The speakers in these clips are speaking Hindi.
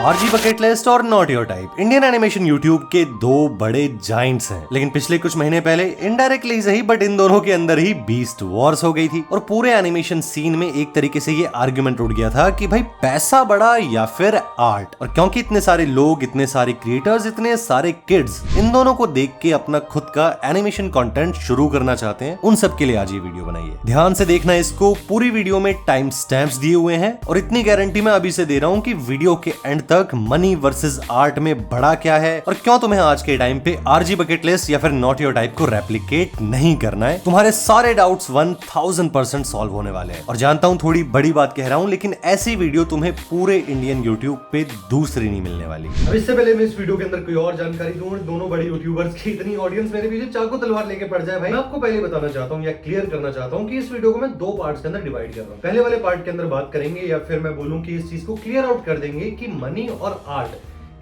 आरजी बकेट लिस्ट और not your type Indian animation YouTube के दो बड़े जाइंट्स हैं, लेकिन पिछले कुछ महीने पहले इनडायरेक्टली सही बट इन दोनों के अंदर ही बीस्ट वॉर्स हो गई थी और पूरे एनिमेशन सीन में एक तरीके से ये आर्गुमेंट उठ गया था कि भाई पैसा बड़ा या फिर आर्ट। और क्योंकि इतने सारे लोग, इतने सारे क्रिएटर्स, इतने सारे किड्स इन दोनों को देख के अपना खुद का एनिमेशन कंटेंट शुरू करना चाहते हैं, उन सब के लिए आज ये वीडियो बनाई है। ध्यान से देखना इसको, पूरी वीडियो में टाइम स्टैम्प्स दिए हुए हैं और इतनी गारंटी मैं अभी से दे रहा हूं कि वीडियो के एंड तक मनी वर्सेस आर्ट में बड़ा क्या है और क्यों तुम्हें आज के टाइम पे आरजी बकेट लिस्ट या फिर नॉट योर टाइप को रेप्लिकेट नहीं करना है। तुम्हारे सारे डाउट्स 1000% सॉल्व होने वाले हैं। और जानता हूं थोड़ी बड़ी बात कह रहा हूं, लेकिन ऐसी वीडियो तुम्हें पूरे इंडियन यूट्यूब पे दूसरी नहीं मिलने वाली। अब इससे पहले मैं इस वीडियो के अंदर कोई और जानकारी दूं, दोनों बड़े यूट्यूबर्स की इतनी ऑडियंस मेरे पीछे चाकू तलवार लेके पड़ जाए, भाई मैं आपको पहले बताना चाहता हूं या क्लियर करना चाहता हूं कि इस वीडियो को मैं दो पार्ट्स के अंदर डिवाइड कर रहा हूं। पहले वाले पार्ट के अंदर बात करेंगे या फिर मैं बोलूं कि इस चीज को क्लियर आउट कर देंगे कि मनी और आर्ट,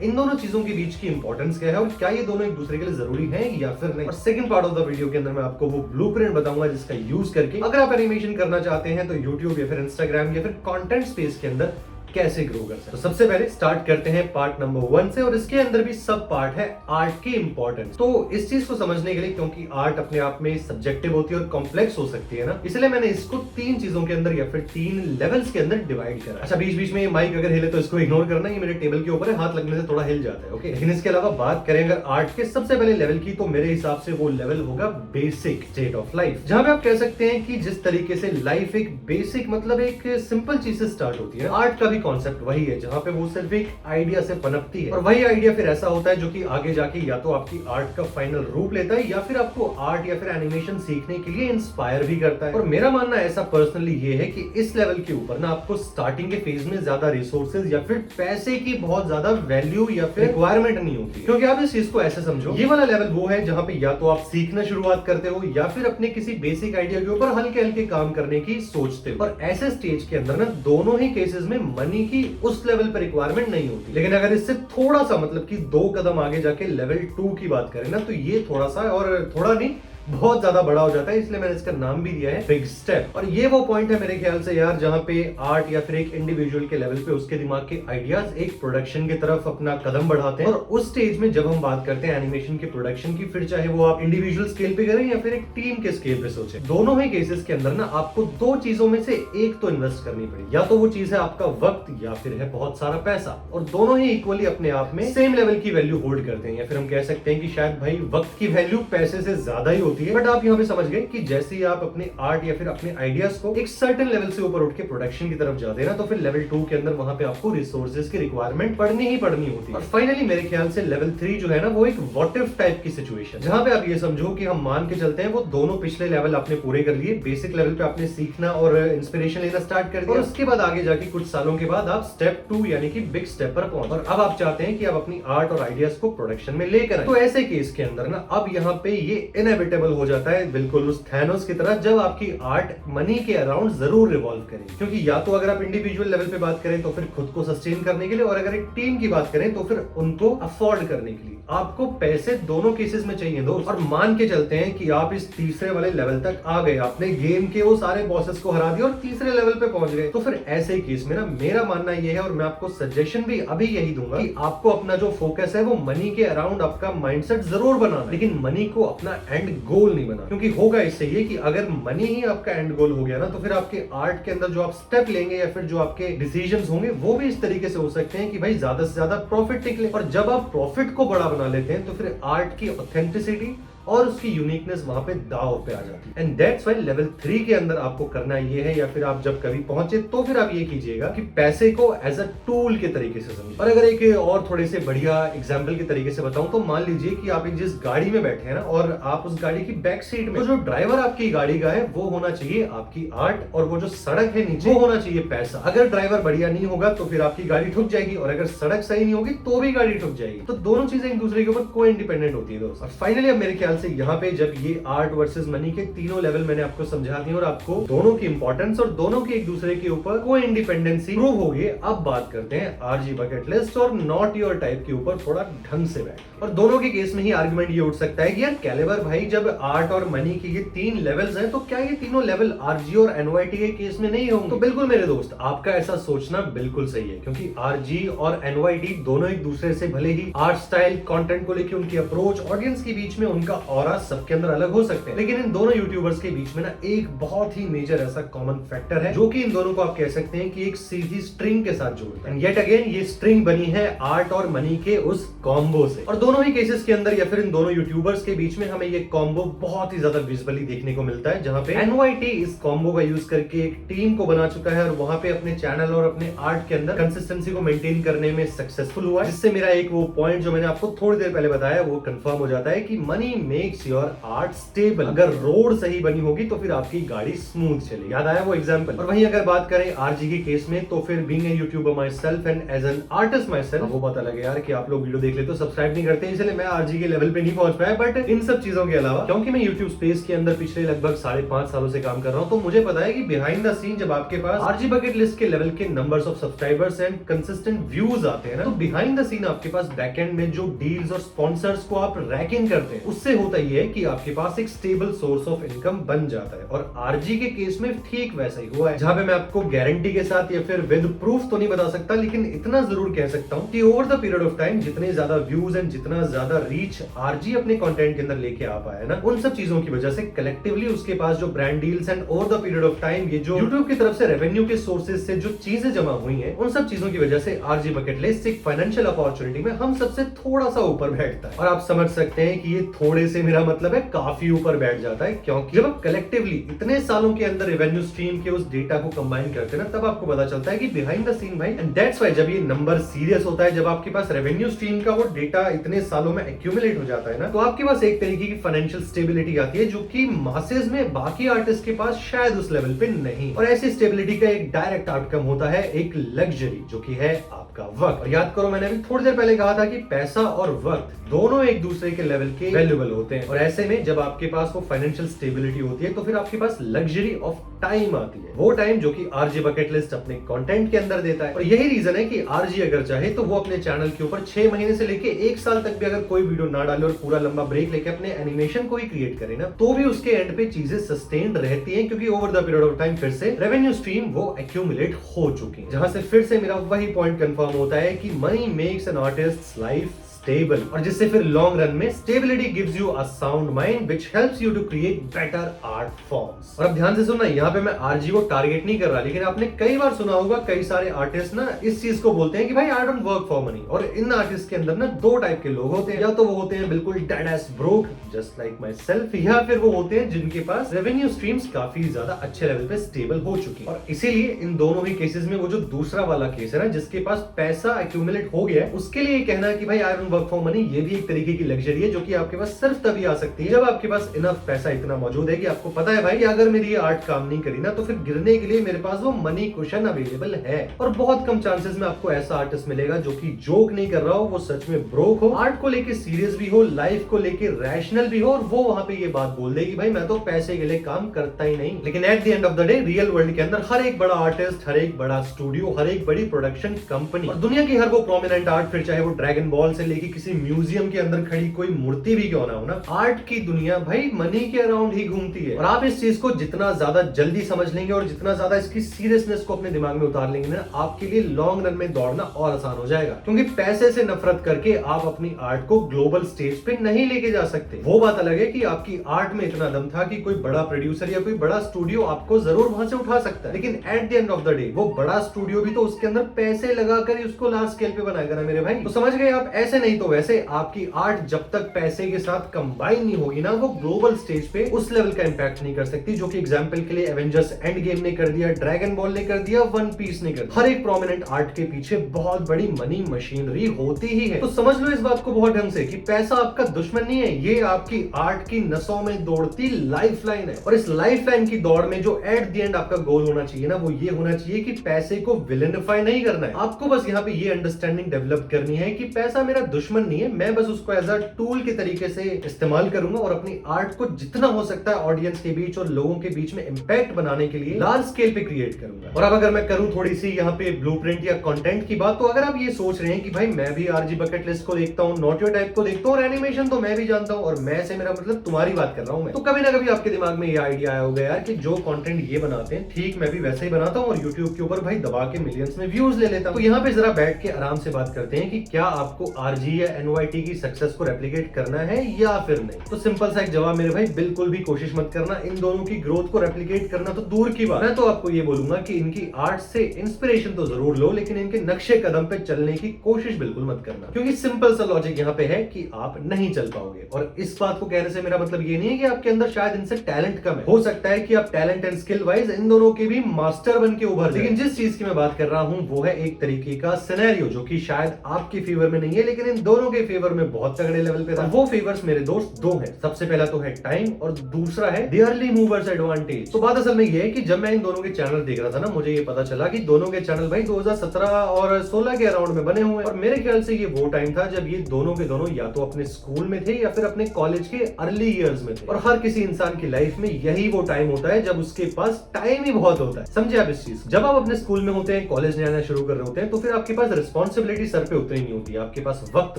इन दोनों चीजों के बीच की इंपॉर्टेंस क्या है और क्या ये दोनों एक दूसरे के लिए जरूरी हैं या फिर नहीं। और second part of the video के अंदर मैं आपको वो ब्लूप्रिंट बताऊंगा जिसका यूज करके अगर आप एनिमेशन करना चाहते हैं तो यूट्यूब या फिर इंस्टाग्राम या फिर कंटेंट स्पेस के अंदर कैसे ग्रो कर सकते। तो सबसे पहले स्टार्ट करते हैं पार्ट नंबर 1 से और इसके अंदर भी सब पार्ट है आर्ट की इंपॉर्टेंस। तो इस चीज को समझने के लिए, क्योंकि आर्ट अपने आप में सब्जेक्टिव होती है और कॉम्प्लेक्स हो सकती है ना, इसलिए मैंने इसको 3 चीजों के अंदर या फिर 3 लेवल्स के अंदर डिवाइड करा। अच्छा, बीच बीच में माइक अगर हिले तो इसको इग्नोर करना, ये मेरे टेबल के ऊपर है, हाथ लगने से थोड़ा हिल जाता है, ओके। लेकिन इसके अलावा बात करें अगर आर्ट के सबसे पहले लेवल की, तो मेरे हिसाब से वो लेवल होगा बेसिक स्टेट ऑफ लाइफ, जहां पे आप कह सकते हैं कि जिस तरीके से लाइफ एक बेसिक मतलब एक सिंपल चीज से स्टार्ट होती है, आर्ट का भी कॉन्सेप्ट वही है, जहां पे वो सिर्फ एक आइडिया से पनपती है और वही आइडिया फिर ऐसा होता है जो कि आगे जाके या तो आपकी आर्ट का फाइनल रूप लेता है या फिर आपको आर्ट या फिर एनिमेशन सीखने के लिए इंस्पायर भी करता है। और मेरा मानना ऐसा पर्सनली ये है कि इस लेवल के ऊपर ना आपको स्टार्टिंग के फेज में ज्यादा रिसोर्सेज या फिर पैसे की बहुत ज्यादा वैल्यू या फिर रिक्वायरमेंट नहीं होती, क्योंकि आप इस चीज को ऐसे समझो, ये वाला लेवल वो है जहां पे या तो आप सीखना शुरुआत करते हो या फिर अपने किसी बेसिक आइडिया के ऊपर हल्के हल्के काम करने की सोचते हो। और ऐसे स्टेज के अंदर ना दोनों ही केसेस में मनी की उस लेवल पर रिक्वायरमेंट नहीं होती। लेकिन अगर इससे थोड़ा सा मतलब कि 2 कदम आगे जाके लेवल 2 की बात करें ना, तो ये थोड़ा सा और थोड़ा नहीं बहुत ज्यादा बड़ा हो जाता है, इसलिए मैंने इसका नाम भी दिया है बिग स्टेप। और ये वो पॉइंट है मेरे ख्याल से यार, जहां पे आर्ट या फिर एक इंडिविजुअल के लेवल पे उसके दिमाग के आइडियाज एक प्रोडक्शन की तरफ अपना कदम बढ़ाते हैं। और उस स्टेज में जब हम बात करते हैं एनिमेशन के प्रोडक्शन की, फिर चाहे वो आप इंडिविजुअल स्केल पे करें या फिर एक टीम के स्केल पे सोचें, दोनों ही केसेस के अंदर ना आपको 2 चीजों में से एक तो इन्वेस्ट करनी पड़ेगी। या तो वो चीज है आपका वक्त या फिर है बहुत सारा पैसा, और दोनों ही इक्वली अपने आप में सेम लेवल की वैल्यू होल्ड करते हैं। या फिर हम कह सकते हैं कि शायद भाई वक्त की वैल्यू पैसे से ज्यादा ही होती है। बट आप यहाँ पे समझ गए कि जैसे ही आप अपने आर्ट या फिर अपने आइडियाज को एक सर्टेन लेवल से ऊपर उठ के प्रोडक्शन की तरफ जाते हैं ना, तो फिर लेवल 2 के अंदर वहां पे आपको रिसोर्सेज की रिक्वायरमेंट पड़नी ही पड़नी होती है। और फाइनली मेरे ख्याल से लेवल 3 जो है ना, वो एक व्हाट इफ टाइप की सिचुएशन, जहां पे आप ये समझो कि हम मान के चलते हैं वो दोनों पिछले लेवल आपने पूरे कर लिए, बेसिक लेवल पे आपने सीखना और इंस्पिरेशन लेना स्टार्ट कर दिया, और उसके बाद आगे जाके कुछ सालों के बाद आप स्टेप 2 यानी कि बिग स्टेप पर पहुंच, और अब आप चाहते हैं कि आप अपनी आर्ट और आइडियाज को प्रोडक्शन में लेकर आए। तो ऐसे केस के अंदर ना अब यहाँ पे ये इनएविटेबल हो जाता है, बिल्कुल उस थैनोस की तरह, जब आपकी आर्ट मनी के अराउंड जरूर रिवॉल्व करे। क्योंकि या तो अगर आप इंडिविजुअल लेवल पे बात करें तो फिर खुद को सस्टेन करने के लिए, और अगर एक टीम की बात करें तो फिर उनको अफोर्ड करने के लिए आपको पैसे दोनों केसेस में चाहिए दोस्त। और मान के चलते हैं कि आप इस तीसरे वाले लेवल तक आ गए, आपने गेम के वो सारे बॉसेस को हरा दिया और तीसरे लेवल पे पहुंच गए, तो फिर ऐसे केस में ना मेरा मानना ये है, और मैं आपको सजेशन भी अभी यही दूंगा, कि आपको अपना जो फोकस है वो मनी के अराउंड आपका माइंडसेट जरूर बनाना, लेकिन मनी को अपना एंड गोल नहीं बनाना। क्योंकि होगा इससे ये कि अगर मनी ही आपका एंड गोल हो गया ना, तो फिर आपके आर्ट के अंदर जो आप स्टेप लेंगे या फिर जो आपके डिसीजंस होंगे वो भी इस तरीके से हो सकते हैं कि भाई ज्यादा से ज्यादा प्रॉफिट निकले। और जब आप प्रॉफिट को बड़ा बना लेते हैं तो फिर आर्ट की ऑथेंटिसिटी और उसकी यूनिकनेस वहां पे दांव पे आ जाती है। एंड दैट्स व्हाई लेवल 3 के अंदर आपको करना ये है, या फिर आप जब कभी पहुंचे तो फिर आप ये कीजिएगा कि पैसे को एज अ टूल के तरीके से समझिए। और अगर एक और थोड़े से बढ़िया एग्जांपल के तरीके से बताऊं, तो मान लीजिए कि आप एक जिस गाड़ी में बैठे हैं ना, और आप उस गाड़ी की बैक सीट में, तो जो ड्राइवर आपकी गाड़ी का है वो होना चाहिए आपकी आर्ट, और वो जो सड़क है नीचे वो होना चाहिए पैसा। अगर ड्राइवर बढ़िया नहीं होगा तो फिर आपकी गाड़ी ठुक जाएगी, और अगर सड़क सही नहीं होगी तो भी गाड़ी ठुक जाएगी। तो दोनों चीजें एक दूसरे के ऊपर को इंडिपेंडेंट होती है दोस्त। और फाइनली अब मेरे ख्याल से यहाँ पे जब ये आर्ट वर्सेस मनी के तीनों लेवल मैंने आपको समझा दिए और आपको दोनों की इंपॉर्टेंस और दोनों की एक दूसरे के ऊपर को इंडिपेंडेंसी प्रूव हो गई, अब बात करते हैं आरजी बकेट लिस्ट और नॉट योर टाइप के ऊपर थोड़ा ढंग से बैठ। और दोनों के केस में ही आर्गुमेंट ये उठ सकता है कि यार कैलिबर भाई, जब आर्ट और मनी के ये तीन लेवल्स हैं तो क्या ये तीनों लेवल आरजी और एनवाईटी के केस में नहीं होंगे? तो बिल्कुल मेरे दोस्त, आपका ऐसा सोचना बिल्कुल सही है, क्योंकि आरजी और एनवाईटी दोनों एक दूसरे से भले ही आर्ट स्टाइल, कंटेंट को लेकर उनकी अप्रोच, ऑडियंस के बीच में उनका ऑरा सबके अंदर अलग हो सकते हैं, लेकिन इन दोनों यूट्यूबर्स के बीच में ना एक बहुत ही मेजर ऐसा कॉमन फैक्टर है जो कि इन दोनों को आप कह सकते हैं कि एक सीधी स्ट्रिंग के साथ जोड़ता है। येट अगेन ये स्ट्रिंग बनी है आर्ट और मनी के उस कॉम्बो से, और दोनों ही केसेस के अंदर या फिर इन दोनों यूट्यूबर्स के बीच में हमें ये कॉम्बो बहुत ही ज्यादा विजुअली देखने को मिलता है, जहां पे एनवाईटी इस कॉम्बो का यूज करके एक टीम को बना चुका है और वहां पे अपने चैनल और अपने आर्ट के अंदर कंसिस्टेंसी को मेंटेन करने में सक्सेसफुल हुआ है, जिससे मेरा एक वो पॉइंट जो मैंने आपको थोड़ी देर पहले बताया वो कंफर्म हो जाता है कि money makes your art stable. अगर रोड सही बनी होगी तो फिर आपकी गाड़ी स्मूथ चलेगी। याद आया वो एग्जांपल? और वहीं अगर बात करें आरजी के केस में, तो फिर being a YouTuber myself and as an artist myself, वो बात अलग है यार कि आप लोग वीडियो देख लेते हो, सब्सक्राइब नहीं करते, इसलिए मैं आरजी के लेवल पे नहीं पहुंच पाया। बट इन सब चीजों के अलावा क्योंकि मैं यूट्यूब स्पेस के अंदर पिछले लगभग 5.5 सालों से काम कर रहा हूं, तो मुझे पता है कि बिहाइंड द सीन जब आपके पास आरजी बकेट लिस्ट के लेवल के numbers of subscribers and consistent views आते हैं ना, तो बिहाइंड द सीन आपके पास बैकएंड में जो डील्स और स्पॉन्सर्स को आप रैकिंग करते हैं, उससे होता ही है कि आपके पास एक स्टेबल सोर्स ऑफ इनकम बन जाता है। और आरजी के केस में ठीक वैसा ही हुआ है, जहां पे मैं आपको गारंटी के साथ या फिर विद प्रूफ तो नहीं बता सकता, लेकिन इतना जरूर कह सकता हूं कि over the period of time जितने ज्यादा व्यूज एंड जितना ज्यादा रीच आरजी अपने कंटेंट के अंदर लेके आ पाया ना, उन सब चीजों की वजह से कलेक्टिवली उसके पास जो brand deals and over the period of time ये जो यूट्यूब की तरफ से रेवेन्यू के सोर्सेज से जो चीजें जमा हुई हैं, उन सब चीजों की वजह से आरजी बकेट लिस्ट एक फाइनेंशियल अपॉर्चुनिटी में हम सबसे थोड़ा सा ऊपर बैठता है। और आप समझ सकते हैं कि ये थोड़े से मेरा मतलब है काफी ऊपर बैठ जाता है, क्योंकि जब आप कलेक्टिवली इतने सालों के अंदर रेवेन्यू स्ट्रीम के उस डेटा को कंबाइन करते हैं ना, तब आपको पता चलता है कि बिहाइंड द सीन भाई, एंड दैट्स व्हाई जब ये नंबर सीरियस होता है, जब आपके पास रेवेन्यू स्ट्रीम का वो डेटा इतने सालों में एक्यूमुलेट हो जाता है ना, तो आपके पास एक तरीके की फाइनेंशियल स्टेबिलिटी आती है जो कि मासेस में बाकी आर्टिस्ट के पास शायद उस लेवल पे नहीं। और ऐसी स्टेबिलिटी का एक डायरेक्ट आउटकम होता है एक लग्जरी, जो कि है आपका वक्त। और याद करो, मैंने अभी थोड़ी देर पहले कहा था कि पैसा और वक्त दोनों एक दूसरे के लेवल के वैल्यूएबल होते हैं, और ऐसे में जब आपके पास वो फाइनेंशियल स्टेबिलिटी होती है, तो फिर आपके पास लग्जरी ऑफ टाइम आती है, वो टाइम जो कि आरजी बकेट लिस्ट अपने कंटेंट के अंदर देता है। और यही रीजन है कि आरजी अगर चाहे तो वो अपने चैनल के ऊपर 6 महीने से लेके 1 साल तक भी अगर कोई वीडियो ना डाले और पूरा लंबा ब्रेक लेके अपने एनिमेशन को ही क्रिएट करे ना, तो भी उसके एंड पे चीजें सस्टेन्ड रहती हैं, क्योंकि over the period of time फिर से रेवेन्यू स्ट्रीम वो एक्यूमुलेट हो चुकी है। जहां से फिर से मेरा वही पॉइंट कंफर्म होता है कि money makes an artist life stable, और जिससे फिर लॉन्ग रन में stability gives you a sound mind which helps you to create better art forms. और अब ध्यान से सुनना, यहाँ पे मैं आरजी को टारगेट नहीं कर रहा, लेकिन आपने कई बार सुना होगा कई सारे आर्टिस्ट ना इस चीज को बोलते हैं कि भाई I don't work for money. और इन आर्टिस्ट के अंदर ना दो टाइप के लोग होते हैं, या तो वो होते हैं बिल्कुल dead S broke just like my self, या फिर वो होते हैं जिनके पास रेवेन्यू स्ट्रीम्स काफी ज्यादा अच्छे लेवल पे स्टेबल हो चुकी है। और इसीलिए इन दोनों ही केसेस में वो जो दूसरा वाला केस है ना, जिसके पास पैसा एक्यूमुलेट हो गया है, उसके लिए कहना कि भाई I don't work for money, ये भी एक तरीके की लग्जरी है जो कि आपके पास सिर्फ तभी आ सकती है जब आपके पास इनफ पैसा इतना मौजूद है कि आपको पता है भाई कि अगर मेरी ये आर्ट काम नहीं करी ना, तो फिर गिरने के लिए मेरे पास वो मनी कुशन अवेलेबल है। और बहुत कम चांसेस में आपको ऐसा आर्टिस्ट मिलेगा जो कि जोक नहीं कर रहा हो, वो सच में ब्रोक हो, आर्ट को लेके सीरियस भी हो, लाइफ को लेके रैशनल भी हो, और वो वहां पे ये बात बोल दे कि भाई मैं तो पैसे के लिए काम करता ही नहीं। लेकिन at the end of the day real world के अंदर हर एक बड़ा आर्टिस्ट, हर एक बड़ा स्टूडियो, हर एक बड़ी प्रोडक्शन कंपनी और दुनिया की हर वो प्रोमिनेंट आर्ट, फिर चाहे वो ड्रैगन बॉल से लेके किसी म्यूजियम के अंदर खड़ी कोई मूर्ति भी क्यों ना हो ना, आर्ट की दुनिया भाई मनी के अराउंड ही घूमती है। और आप इस चीज को जितना ज्यादा जल्दी समझ लेंगे और जितना ज्यादा इसकी सीरियसनेस को अपने दिमाग में उतार लेंगे ना, आपके लिए लॉन्ग रन में दौड़ना और आसान हो जाएगा। क्योंकि पैसे से नफरत करके आप अपनी आर्ट को ग्लोबल स्टेज पे नहीं लेके जा सकते। वो बात अलग है कि आपकी आर्ट में इतना दम था कि कोई बड़ा प्रोड्यूसर या कोई बड़ा स्टूडियो आपको जरूर वहां से उठा सकता है, लेकिन at the end of the day वो बड़ा स्टूडियो भी तो उसके अंदर पैसे लगाकर ही उसको लार्ज स्केल पे बनाएगा ना मेरे भाई। तो समझ गए आप? ऐसे नहीं तो वैसे आपकी आर्ट जब तक पैसे के साथ कंबाइन नहीं होगी ना, वो ग्लोबल स्टेज पे उस लेवल का इंपैक्ट नहीं कर सकती जो कि एग्जांपल के लिए एवेंजर्स एंड गेम ने कर दिया, ड्रैगन बॉल ने कर दिया, वन पीस ने कर दिया। हर एक प्रोमिनेंट आर्ट के पीछे बहुत बड़ी मनी मशीनरी होती ही है। तो समझ लो इस बात को बहुत ढंग से कि पैसा आपका दुश्मन नहीं है, ये आपकी आर्ट की नसों में दौड़ती लाइफलाइन है। और इस लाइफलाइन की दौड़ में जो एट द एंड आपका गोल होना चाहिए ना, वो ये होना चाहिए कि पैसे को विलेनिफाई नहीं करना है। आपको बस यहाँ पे ये अंडरस्टैंडिंग डेवलप करनी है कि पैसा मेरा दुश्मन नहीं है, मैं बस उसको एज अ टूल के तरीके से इस्तेमाल करूंगा और अपनी आर्ट को जितना हो सकता है ऑडियंस के बीच और लोगों के बीच में इम्पैक्ट बनाने के लिए लार्ज स्केल पे क्रिएट करूंगा। और अब अगर मैं करूं थोड़ी सी यहाँ पे ब्लूप्रिंट या कंटेंट की बात, तो अगर आप ये सोच रहे हैं कि भाई मैं भी आरजी बकेट लिस्ट को देखता हूँ, नॉट योर टाइप को देखता हूँ और एनिमेशन तो मैं भी जानता हूँ, और मैं से मेरा मतलब तुम्हारी बात कर रहा हूँ मैं, तो कभी ना कभी आपके दिमाग में ये आइडिया आया होगा यार कि जो कंटेंट ये बनाते हैं ठीक मैं भी वैसे ही बनाता हूँ और यूट्यूब के ऊपर भाई दबा के मिलियंस में व्यूज ले लेता हूँ। तो यहाँ पे जरा बैठ के आराम से बात करते हैं कि क्या आपको आरजी या एनवाईटी की सक्सेस को रेप्लिकेट करना है या फिर नहीं। तो सिंपल सा एक जवाब मेरे भाई, बिल्कुल भी कोशिश मत करना इन दोनों की ग्रोथ को रेप्लिकेट करना तो दूर की बात। मैं तो आपको ये बोलूंगा कि इनकी आर्ट से इंस्पिरेशन तो जरूर लो, लेकिन इनके नक्शे कदम पे चलने की कोशिश बिल्कुल मत करना, क्योंकि सिंपल सा लॉजिक यहाँ पे है कि आप नहीं चल पाओगे। और इस बात को कहने से मेरा मतलब ये नहीं है कि आपके अंदर शायद इनसे टैलेंट कम है, हो सकता है कि आप टैलेंट एंड स्किल वाइज इन दोनों के भी मास्टर बन के उभर, लेकिन जिस चीज की मैं बात कर रहा हूँ वो है एक तरीके का सिनेरियो जो कि शायद आपके फेवर में नहीं है लेकिन इन दोनों के फेवर में बहुत तगड़े लेवल पे था। वो फेवर्स मेरे दोस्त दो हैं, सबसे पहला तो है टाइम और दूसरा है द अर्ली मूवर्स एडवांटेज। तो बात असल में ये है कि जब मैं इन दोनों के चैनल देख रहा था ना, मुझे ये पता चला कि दोनों के चैनल भाई 2017 और 16 के अराउंड में बने हुए हैं, और मेरे ख्याल से ये वो टाइम था जब ये दोनों के दोनों या तो अपने स्कूल में थे या फिर अपने कॉलेज के अर्ली ईयर्स में थे। और हर किसी इंसान की लाइफ में यही वो टाइम होता है जब उसके पास टाइम ही बहुत होता है। समझे आप इस चीज? जब आप अपने स्कूल में होते हैं, कॉलेज में आना शुरू कर रहे होते हैं, तो फिर आपके पास रिस्पॉन्सिबिलिटी सर पे उतनी नहीं होती, आपके पास वक्त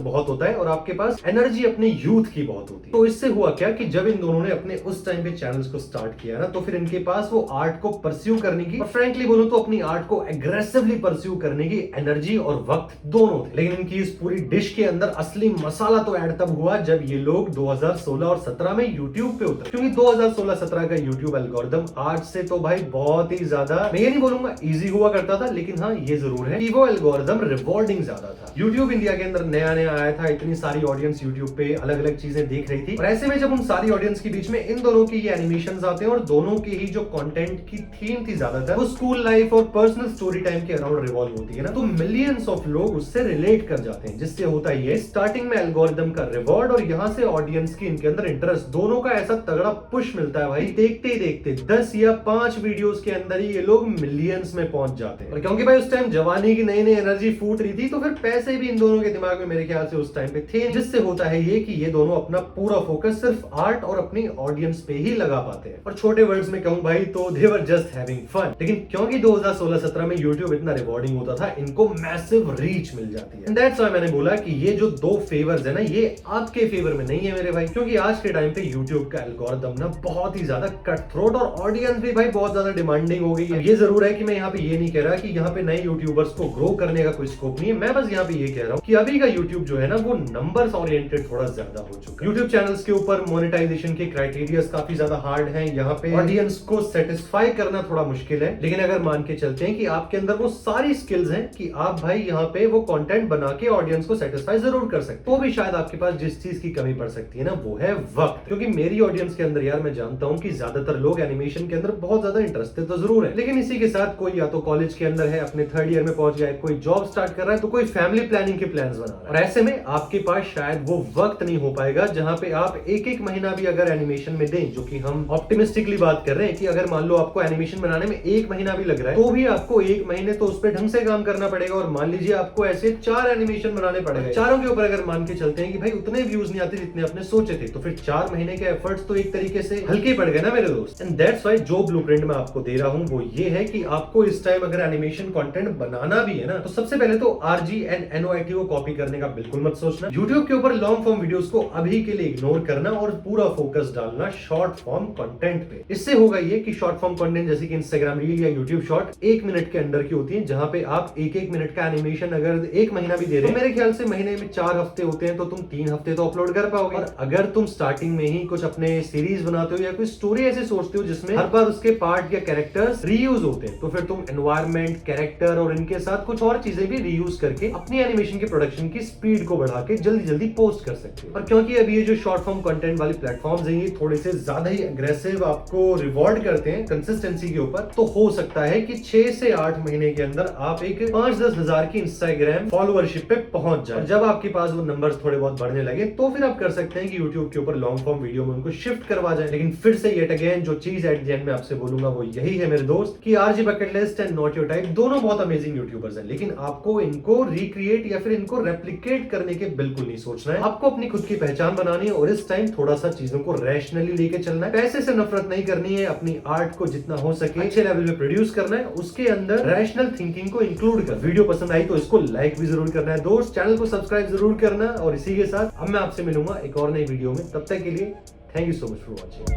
बहुत होता है और आपके पास एनर्जी अपने यूथ की बहुत होती है। तो इससे हुआ क्या कि जब इन दोनों ने अपने उस टाइम पे चैनल्स को स्टार्ट किया ना, तो फिर इनके पास वो आर्ट को परस्यू करने की और फ्रैंकली बोलूं तो अपनी आर्ट को एग्रेसिवली परस्यू करने की एनर्जी और वक्त दोनों थे। लेकिन इनकी इस पूरी डिश के अंदर असली मसाला तो ऐड तब हुआ जब ये लोग 2016 और 17 में YouTube पे उतरे, क्योंकि 2016-17 का YouTube एल्गोरिदम आज से तो भाई बहुत ही ज्यादा, मैं ये नहीं बोलूंगा इजी हुआ करता था, लेकिन हाँ ये जरूर है कि वो एल्गोरिदम रिवॉर्डिंग ज्यादा था। YouTube इंडिया के अंदर नया नया आया था, इतनी सारी ऑडियंस YouTube पे अलग अलग चीजें देख रही थी, और ऐसे में जब उन सारी ऑडियंस के बीच में इन दोनों की ये एनिमेशंस आते हैं और दोनों की ही जो कंटेंट की थीम थी ज्यादातर वो स्कूल लाइफ और पर्सनल स्टोरी टाइम के अराउंड रिवॉल्व होती है ना, तो मिलियंस ऑफ लोग उससे रिलेट कर जाते हैं, जिससे होता ये स्टार्टिंग में एल्गोरिदम का रिवॉर्ड और यहाँ से ऑडियंस की इनके अंदर इंटरेस्ट, दोनों का ऐसा तगड़ा पुश मिलता है भाई, देखते ही देखते 10 या 5 वीडियोस के अंदर ही ये लोग मिलियंस में पहुंच जाते हैं। और क्योंकि भाई उस टाइम जवानी की नई नई एनर्जी फूट रही थी, तो फिर पैसे भी इन दोनों के दिमाग में मेरे ख्याल से उस टाइम पे थे, जिससे होता है ये कि ये दोनों अपना पूरा फोकस सिर्फ आर्ट और अपनी ऑडियंस पे ही लगा पाते हैं। और छोटे वर्ड्स में कहूं भाई तो दे वर जस्ट हैविंग फन। लेकिन क्योंकि 2016-17 में YouTube इतना रिवॉर्डिंग होता था, इनको मैसिव रीच मिल जाती है। दैट्स व्हाई मैंने बोला कि ये जो दो फेवर्स है ना, ये आपके फेवर में नहीं है मेरे भाई, क्योंकि आज के टाइम पे YouTube का एल्गोरिदम ना बहुत ही ज्यादा कट थ्रोट और ऑडियंस भी भाई बहुत ज्यादा डिमांडिंग हो गई है। ये जरूर है कि मैं यहाँ पे ये नहीं कह रहा कि यहाँ पे नए यूट्यूबर्स को ग्रो करने का कोई स्कोप नहीं है, मैं बस यहाँ पे ये कह रहा हूँ कि अभी का YouTube जो है ना वो नंबर्स ओरिएंटेड थोड़ा ज्यादा हो चुका है। YouTube चैनल्स के ऊपर मोनेटाइजेशन के क्राइटेरिया काफी ज्यादा हार्ड है, यहाँ पे ऑडियंस को सेटिस्फाई करना थोड़ा मुश्किल है। लेकिन अगर मान के चलते हैं कि आपके अंदर वो सारी स्किल्स हैं कि आप भाई यहाँ पे वो कंटेंट बना के ऑडियंस को सेटिस्फाई जरूर कर सकते हो, तो भी शायद आपके पास जिस चीज की कमी पड़ सकती है ना वो है वक्त। क्योंकि मेरी ऑडियंस के अंदर यार मैं जानता हूँ कि ज्यादातर लोग एनिमेशन के अंदर बहुत ज्यादा इंटरेस्टेड तो जरूर है, लेकिन इसी के साथ कोई या तो कॉलेज के अंदर है, अपने 3rd ईयर में पहुंच गया है, कोई जॉब स्टार्ट कर रहा है, तो कोई फैमिली प्लानिंग के प्लान्स बना रहा है। और ऐसे में आपके पास शायद वो वक्त नहीं हो पाएगा जहां पे आप एक महीना भी अगर एनिमेशन में दें, जो कि हम ऑप्टिमिस्टिकली बात कर रहे हैं कि अगर मान लो आपको एनिमेशन बनाने में 1 महीना भी लग रहा है, तो भी आपको 1 महीने तो उस पर ढंग से काम करना पड़ेगा। और मान लीजिए आपको ऐसे 4 एनिमेशन बनाने पड़ेगा, चारों के ऊपर अगर मान के चलते हैं कि भाई उतने व्यूज नहीं आते जितने आपने सोचे थे, तो फिर 4 महीने के एफर्ट्स तो एक तरीके से हल्के पड़ गए ना मेरे दोस्त। एंड दैट्स व्हाई जो ब्लूप्रिंट मैं आपको दे रहा हूं वो ये है कि आपको इस टाइम अगर एनिमेशन कंटेंट बनाना भी है ना, तो सबसे पहले तो आरजी एंड एनओआईटी को कॉपी करने का बिल्कुल मत सोचना। YouTube के ऊपर लॉन्ग फॉर्म वीडियोस को अभी के लिए इग्नोर करना और पूरा फोकस डालना शॉर्ट फॉर्म कंटेंट पे। इससे होगा ये कि शॉर्ट फॉर्म कंटेंट जैसे कि इंस्टाग्राम रील या यूट्यूब शॉर्ट 1 मिनट के अंदर की होती है, जहां पे आप 1 मिनट का एनिमेशन अगर 1 महीना भी दे रहे हैं, तो मेरे ख्याल से महीने में 4 हफ्ते होते हैं, तो तुम 3 हफ्ते तो अपलोड कर पाओगे। और अगर तुम स्टार्टिंग में ही कुछ अपने सीरीज बनाते हो या कोई स्टोरी ऐसे सोचते हो जिसमें हर बार उसके पार्ट या कैरेक्टर्स रीयूज होते हैं, तो फिर तुम एनवायरमेंट, कैरेक्टर और इनके साथ कुछ और चीजें भी रीयूज करके अपनी एनिमेशन के प्रोडक्शन की स्पीड को बढ़ा के जल्दी जल्दी पोस्ट कर सकते हो। और क्योंकि अभी ये जो शॉर्ट फॉर्म कंटेंट वाली प्लेटफॉर्म्स हैं, ये थोड़े से ज्यादा ही एग्रेसिव आपको रिवॉर्ड करते हैं कंसिस्टेंसी के ऊपर, तो हो सकता है कि 6 से 8 महीने के अंदर आप एक 5-10 हजार की इंस्टाग्राम फॉलोअरशिप पे पहुंच जाए। जब आपके पास वो नंबर्स थोड़े बहुत बढ़ने लगे, तो फिर आप कर सकते हैं कि YouTube के ऊपर लॉन्ग फॉर्म वीडियो में उनको शिफ्ट करवा जाए। लेकिन फिर से येट अगेन जो चीज एट द एंड में आपसे बोलूंगा वो यही है मेरे दोस्त कि आरजी bucket list and not your type दोनों बहुत अमेजिंग यूट्यूबर्स हैं, लेकिन आपको इनको रिक्रिएट या फिर इनको रेप्लिकेट कॉम्प्लिकेट करने के बिल्कुल नहीं सोचना है। आपको अपनी खुद की पहचान बनानी है और इस टाइम थोड़ा सा चीजों को रैशनली लेके चलना है। पैसे से नफरत नहीं करनी है, अपनी आर्ट को जितना हो सके अच्छे लेवल पे प्रोड्यूस करना है, उसके अंदर रैशनल थिंकिंग को इंक्लूड कर। वीडियो पसंद आई तो इसको लाइक भी जरूर करना है दोस्त, चैनल को सब्सक्राइब जरूर करना। और इसी के साथ अब मैं आपसे मिलूंगा एक और नई वीडियो में। तब तक के लिए thank you so much for watching.